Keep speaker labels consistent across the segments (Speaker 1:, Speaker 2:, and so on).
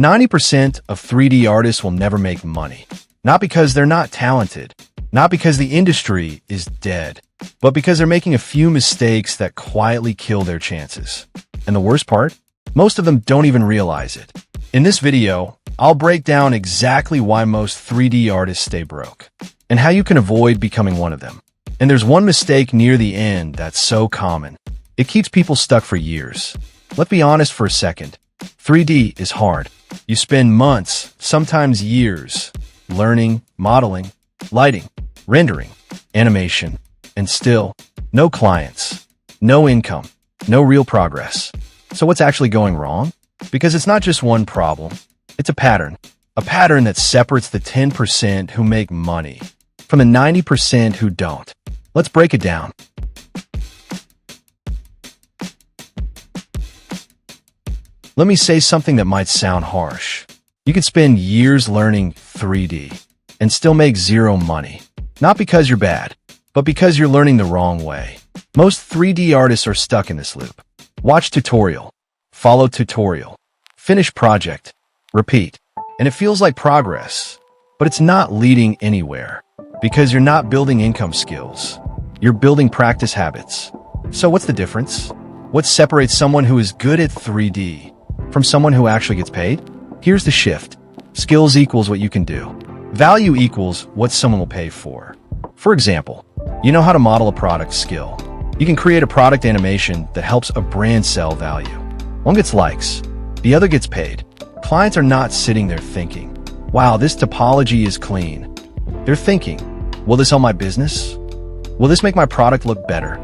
Speaker 1: 90% of 3D artists will never make money. Not because they're not talented, not because the industry is dead, but because they're making a few mistakes that quietly kill their chances. And the worst part? Most of them don't even realize it. In this video, I'll break down exactly why most 3D artists stay broke, and how you can avoid becoming one of them. And there's one mistake near the end that's so common. It keeps people stuck for years. Let's be honest for a second. 3D is hard. You spend months, sometimes years, learning, modeling, lighting, rendering, animation, and still, no clients, no income, no real progress. So what's actually going wrong? Because it's not just one problem, it's a pattern that separates the 10% who make money from the 90% who don't. Let's break it down. Let me say something that might sound harsh. You could spend years learning 3D and still make zero money. Not because you're bad, but because you're learning the wrong way. Most 3D artists are stuck in this loop. Watch tutorial, follow tutorial, finish project, repeat. And it feels like progress, but it's not leading anywhere because you're not building income skills. You're building practice habits. So what's the difference? What separates someone who is good at 3D from someone who actually gets paid? Here's the shift. Skills equals what you can do. Value equals what someone will pay for. For example, you know how to model a product skill. You can create a product animation that helps a brand sell value. One gets likes, the other gets paid. Clients are not sitting there thinking, wow, this topology is clean. They're thinking, will this help my business? Will this make my product look better?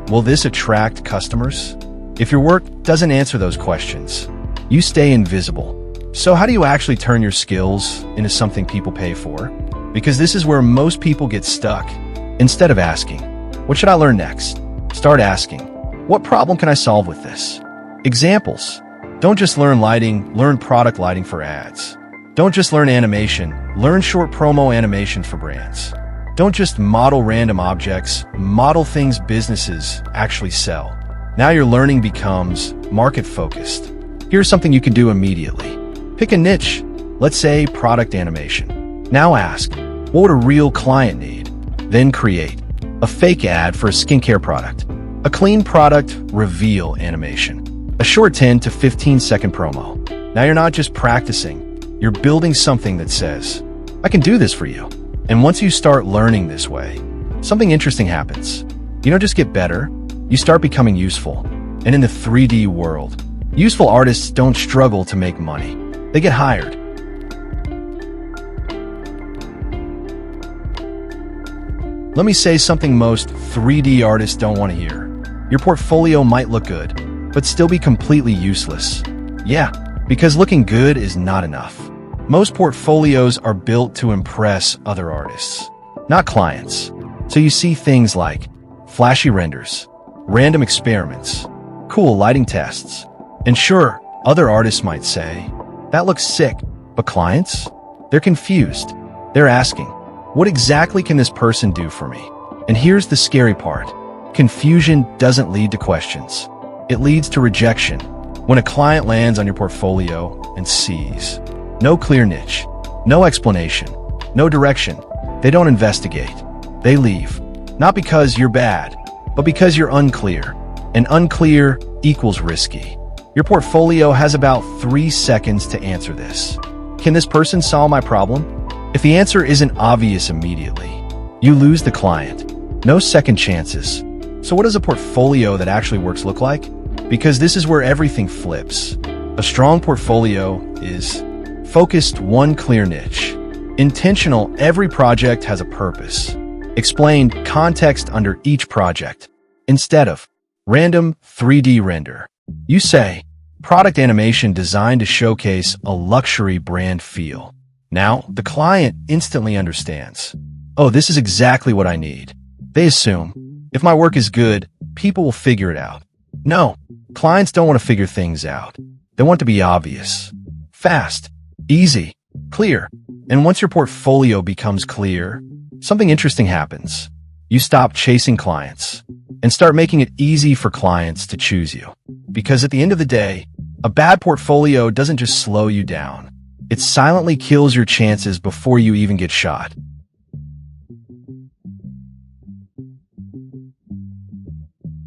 Speaker 1: Will this attract customers? If your work doesn't answer those questions, you stay invisible. So how do you actually turn your skills into something people pay for? Because this is where most people get stuck. Instead of asking, what should I learn next? Start asking, what problem can I solve with this? Examples. Don't just learn lighting, learn product lighting for ads. Don't just learn animation, learn short promo animation for brands. Don't just model random objects, model things businesses actually sell. Now your learning becomes market-focused. Here's something you can do immediately. Pick a niche, let's say product animation. Now ask, what would a real client need? Then create a fake ad for a skincare product, a clean product reveal animation, a short 10 to 15 second promo. Now you're not just practicing, you're building something that says, I can do this for you. And once you start learning this way, something interesting happens. You don't just get better, you start becoming useful. And in the 3D world, useful artists don't struggle to make money. They get hired. Let me say something most 3D artists don't want to hear. Your portfolio might look good, but still be completely useless. Yeah, because looking good is not enough. Most portfolios are built to impress other artists, not clients. So you see things like flashy renders, random experiments, cool lighting tests. And sure, other artists might say, that looks sick, but clients? They're confused. They're asking, what exactly can this person do for me? And here's the scary part. Confusion doesn't lead to questions. It leads to rejection. When a client lands on your portfolio and sees no clear niche, no explanation, no direction, they don't investigate. They leave. Not because you're bad, but because you're unclear. And unclear equals risky. Your portfolio has about 3 seconds to answer this. Can this person solve my problem? If the answer isn't obvious immediately, you lose the client. No second chances. So what does a portfolio that actually works look like? Because this is where everything flips. A strong portfolio is focused, one clear niche. Intentional, every project has a purpose. Explained, context under each project. Instead of random 3D render, you say, product animation designed to showcase a luxury brand feel. Now, the client instantly understands. Oh, this is exactly what I need. They assume, if my work is good, people will figure it out. No, clients don't want to figure things out. They want to be obvious, fast, easy, clear. And once your portfolio becomes clear, something interesting happens. You stop chasing clients and start making it easy for clients to choose you. Because at the end of the day, A bad portfolio doesn't just slow you down. It silently kills your chances before you even get shot.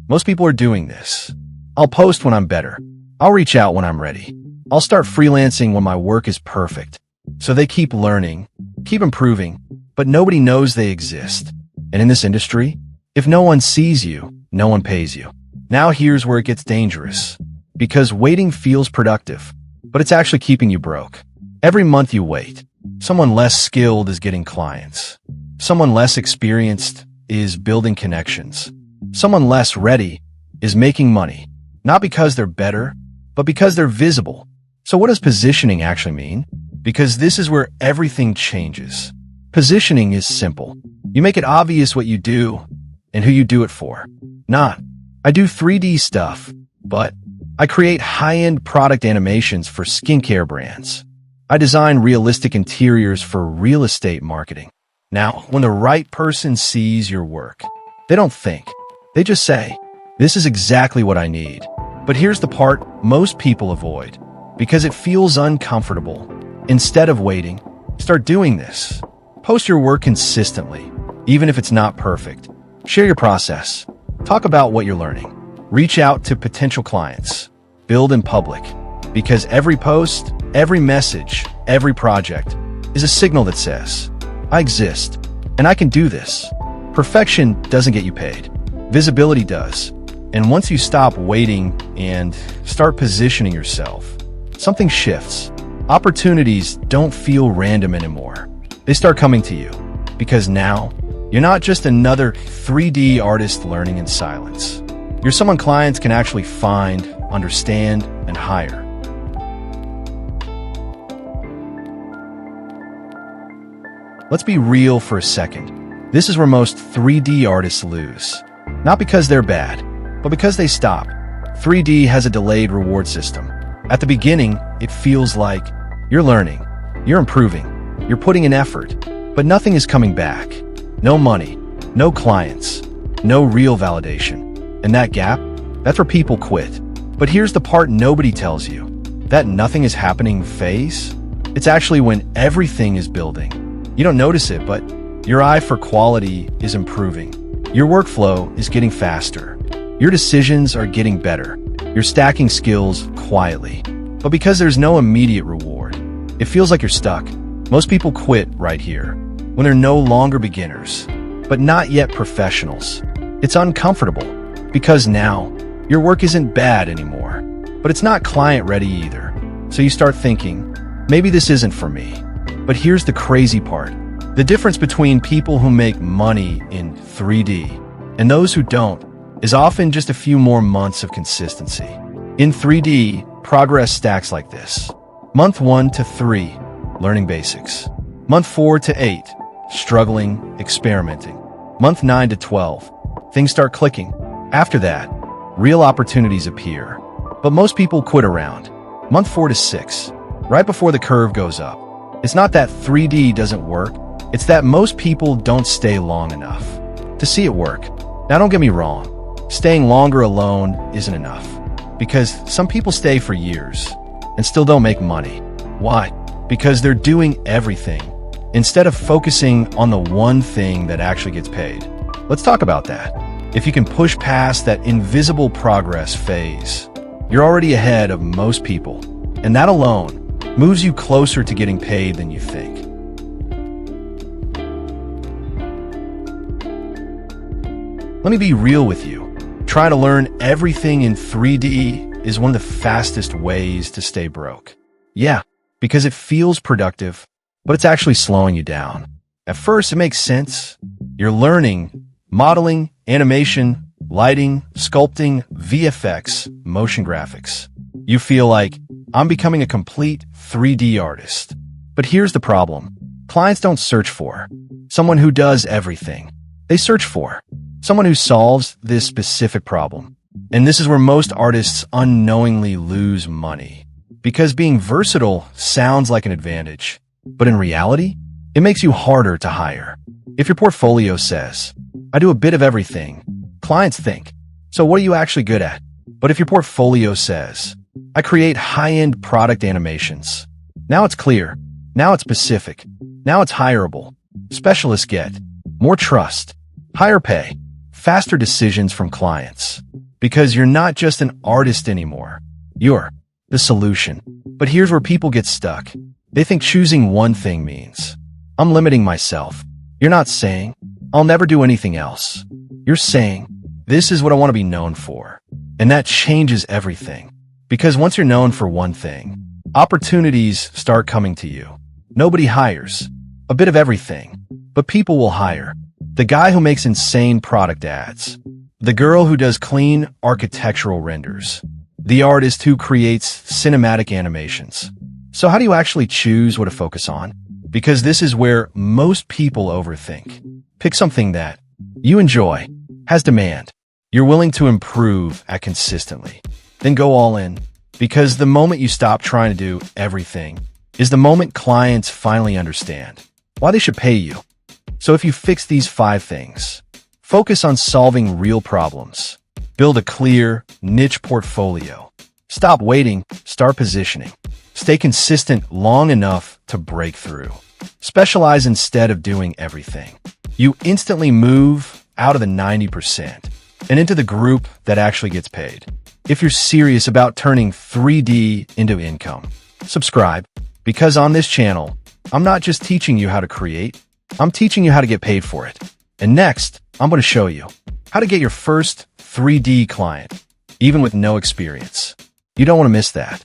Speaker 1: Most people are doing this. I'll post when I'm better. I'll reach out when I'm ready. I'll start freelancing when my work is perfect. So they keep learning, keep improving, but nobody knows they exist. And in this industry, if no one sees you, no one pays you. Now here's where it gets dangerous. Because waiting feels productive, but it's actually keeping you broke. Every month you wait, someone less skilled is getting clients. Someone less experienced is building connections. Someone less ready is making money. Not because they're better, but because they're visible. So what does positioning actually mean? Because this is where everything changes. Positioning is simple. You make it obvious what you do and who you do it for. Not, I do 3D stuff, but I create high-end product animations for skincare brands. I design realistic interiors for real estate marketing. Now, when the right person sees your work, they don't think. They just say, this is exactly what I need. But here's the part most people avoid. Because it feels uncomfortable. Instead of waiting, start doing this. Post your work consistently, even if it's not perfect. Share your process. Talk about what you're learning. Reach out to potential clients. Build in public. Because every post, every message, every project is a signal that says, I exist, and I can do this. Perfection doesn't get you paid. Visibility does. And once you stop waiting and start positioning yourself, something shifts. Opportunities don't feel random anymore. They start coming to you. Because now, you're not just another 3D artist learning in silence. You're someone clients can actually find, understand, and hire. Let's be real for a second. This is where most 3D artists lose. Not because they're bad, but because they stop. 3D has a delayed reward system. At the beginning, it feels like you're learning, you're improving, you're putting in effort, but nothing is coming back. No money, no clients, no real validation. And that gap, that's where people quit. But here's the part nobody tells you. That nothing is happening phase, it's actually when everything is building. You don't notice it, but your eye for quality is improving. Your workflow is getting faster. Your decisions are getting better. You're stacking skills quietly. But because there's no immediate reward, it feels like you're stuck. Most people quit right here, when they're no longer beginners, but not yet professionals. It's uncomfortable, because now, your work isn't bad anymore, but it's not client ready either. So you start thinking, maybe this isn't for me. But here's the crazy part. The difference between people who make money in 3D and those who don't is often just a few more months of consistency. In 3D, progress stacks like this. Month 1 to 3, learning basics. Month 4 to 8, struggling, experimenting. Month 9 to 12, things start clicking. After that, real opportunities appear. But most people quit around month 4 to 6, right before the curve goes up. It's not that 3D doesn't work, it's that most people don't stay long enough to see it work. Now don't get me wrong, staying longer alone isn't enough, because some people stay for years and still don't make money. Why? Because they're doing everything instead of focusing on the one thing that actually gets paid. Let's talk about that. If you can push past that invisible progress phase, you're already ahead of most people, and that alone moves you closer to getting paid than you think. Let me be real with you. Trying to learn everything in 3D is one of the fastest ways to stay broke. Yeah, because it feels productive, but it's actually slowing you down. At first, it makes sense. You're learning modeling, animation, lighting, sculpting, VFX, motion graphics. You feel like, I'm becoming a complete 3D artist. But here's the problem. Clients don't search for someone who does everything. They search for someone who solves this specific problem. And this is where most artists unknowingly lose money. Because being versatile sounds like an advantage. But in reality, it makes you harder to hire. If your portfolio says, I do a bit of everything, clients think, so what are you actually good at? But if your portfolio says, I create high-end product animations. Now it's clear. Now it's specific. Now it's hireable. Specialists get more trust, higher pay, faster decisions from clients. Because you're not just an artist anymore. You're the solution. But here's where people get stuck. They think choosing one thing means I'm limiting myself. You're not saying I'll never do anything else. You're saying this is what I want to be known for. And that changes everything. Because once you're known for one thing, opportunities start coming to you. Nobody hires a bit of everything, but people will hire the guy who makes insane product ads, the girl who does clean architectural renders, the artist who creates cinematic animations. So how do you actually choose what to focus on? Because this is where most people overthink. Pick something that you enjoy, has demand, you're willing to improve at consistently. Then go all in. Because the moment you stop trying to do everything is the moment clients finally understand why they should pay you. So if you fix these 5 things, focus on solving real problems, build a clear, niche portfolio, stop waiting, start positioning, stay consistent long enough to break through, specialize instead of doing everything, you instantly move out of the 90% and into the group that actually gets paid. If you're serious about turning 3D into income, subscribe, because on this channel, I'm not just teaching you how to create, I'm teaching you how to get paid for it. And next, I'm going to show you how to get your first 3D client, even with no experience. You don't want to miss that.